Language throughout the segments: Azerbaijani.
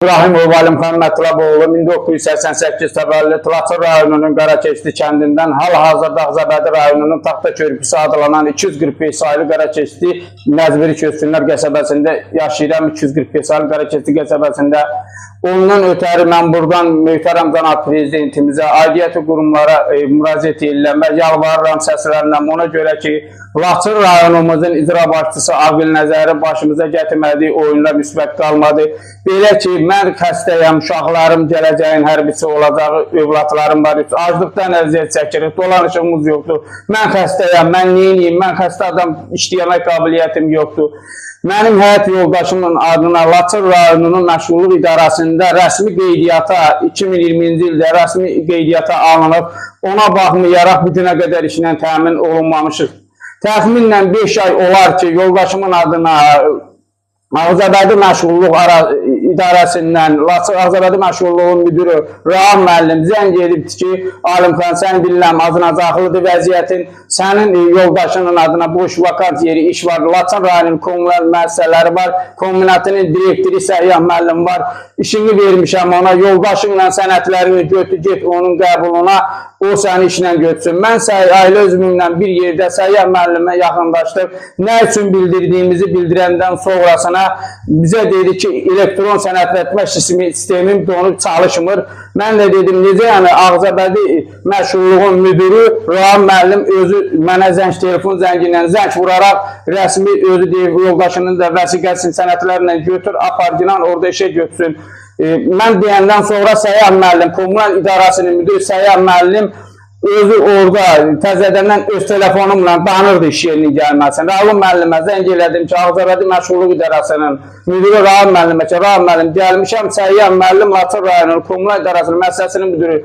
İbrahimov Alimxan Mətləboğlu 1988 təvəllüdlü Laçın rayonunun Qarakeşli kəndindən hal-hazırda Ağcabədi rayonunun Taxta Körpüsü adlanan 245 sayılı Qarakeşli Məcburi Köçkünlər qəsəbəsində yaşayıram. 245 sayılı Qarakeşli qəsəbəsində ondan ötəri mən buradan möhtərəm cənab prezidentimizə, aidiyyəti qurumlara müraciət edirəm və yalvarıram səslərlə ona görə ki, Laçın rayonumuzun icra başçısı Aqil Nəzəri başımıza gətirmədiyi oyunlar müsbət qalmadı. Belə ki, mən xəstəyəm, uşaqlarım gələcəyin hərbisi olacağı, övladlarım var, aclıqdan əziyyət çəkirik, dolanışığımız yoxdur. Mən xəstəyəm, mən neyiniyim, mən xəstə adam işləyəmək qabiliyyətim yoxdur. Mənim həyat yoldaşımın adına Laçın rayonunun məşğulluq idarəsində rəsmi qeydiyyata 2020-ci ildə rəsmi qeydiyyata alınıb, ona baxmayaraq bu günə qədər işlə təmin olunmamışıq. Təxminən 5 ay olar ki, yoldaşımın adına Ağcabədi Məşğulluq İdarəsindən Ağcabədi Məşğulluğun müdürü Rahim müəllim zəng edibdir ki, Alimxan, sən bilirəm, acınacaqlıdır vəziyyətin, sənin yoldaşının adına boş vakant yeri iş var, Laçın rayonunun kommunal müəssisələri var, kombinatının direktiri Səyyah müəllim var, işini vermişəm ona, yoldaşınla sənədlərini götür, get onun qəbuluna, o səni işlə götürsün. Mən ailə üzvümlə bir yerdə Səyyah müəllimə yaxınlaşdım, nə üçün bildirdiyimizi bildirəndən sonrasına bizə dedi ki, elektron sənədləşmə sistemim donub çalışmır. Mən də dedim, necə yəni Ağcabədi Məşğulluğun müdürü Rahim müəllim özü mənə telefon zəngindən zəng vuraraq rəsmi özü deyib, yoldaşının da vəsiqəsini sənədlərlə götür, apargilan orada işə götürsün. Mən deyəndən sonra Səyyah müəllim, kommunal idarəsinin müdürü Səyyah müəllim özü orada təzədəndən öz telefonumla danırdı iş yerinin gəlməsin. Rahim müəllimə zəng elədim ki, Ağcabədi Məşğulluq İdarəsinin müdürü Rahim müəllimə ki, Rahim müəllim gəlmişəm, Səyyah müəllim Laçın rayonunun kommunal idarəsinin müəssisəsinin müdürü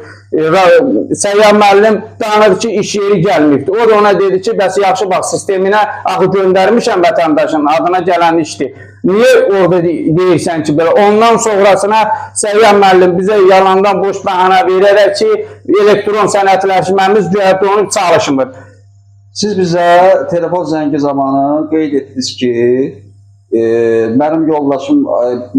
Səyyah müəllim danır ki, iş yeri gəlməkdir. O da ona dedi ki, bəs yaxşı bax, sisteminə axı göndərmişəm vətəndaşın adına gələn işdir. Niyə orada deyirsən ki, belə? Ondan sonrasına Səyyah müəllim bizə yalandan boş bəhanə verərək ki, elektron sənədləşməmiz donub çalışmır. Siz bizə telefon zəngi zamanı qeyd etdiniz ki, mənim yoldaşım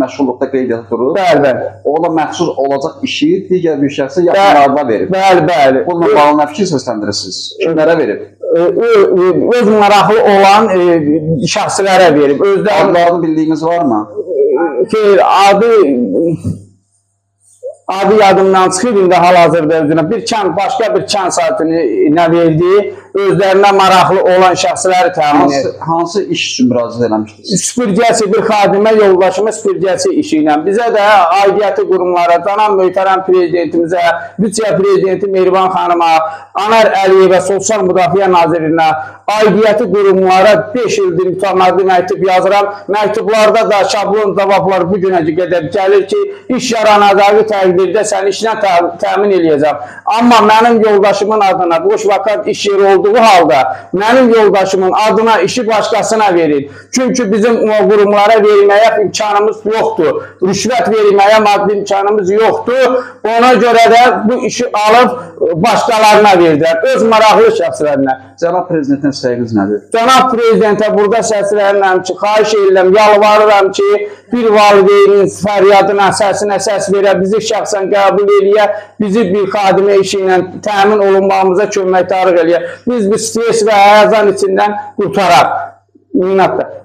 məşğulluqda qeydiyyata durub. Bəli. Ona məxsus olacaq işi digər bir şəxsə yaxınlarına verib. Bəli. Bununla bağlı nə fikir səsləndirirsiniz? Kimlərə verib? Öz maraqlı olan şəxslərə verib. Adlarını bildiyiniz var mı? Adı yadımdan çıxıb, indi hal-hazırda özünə başqa bir kənd saatini verdi, özlərinə maraqlı olan şəxsləri təmin edir. Hansı iş üçün müraciət eləmişdiniz? Süpürgəsi, bir xadimə yoldaşımı süpürgəsi işi ilə. Bizə də aidiyyəti qurumlara, cənab möhtərəm prezidentimizə, Büdcə prezidenti Mehriban xanıma, Anar Əliyevə, Sosial Müdafiə Nazirinə, aidiyyəti qurumlara 5 ildir mütəmadi məktub yazıram. Məktublarda da şablon cavablar bu günə qədər gəlir ki, iş yaranacağı təqdirdə səni işlə təmin eləyəcəm. Amma mənim yoldaşımın adına boş vakant iş yeri olduğu halda mənim yoldaşımın adına işi başqasına verir. Çünki bizim o qurumlara verməyə imkanımız yoxdur. Rüşvət verməyə maddi imkanımız yoxdur. Ona görə də bu işi alıb başqalarına verdilər. Öz maraqlı şəxslərinə. Cənab prezidentin istəyiniz nədir? Cənab prezidentə burada səslənirəm ki, xahiş edirəm, yalvarıram ki, bir valideynin fəryadına, səsinə səs verə, bizi şəxsən qəbul eləyə, bizi bir xadimə işi ilə təmin olunmağımıza köməkdarlıq eləyə. Biz bu stres və həyəcan içindən qurtaraq. Minnətlər.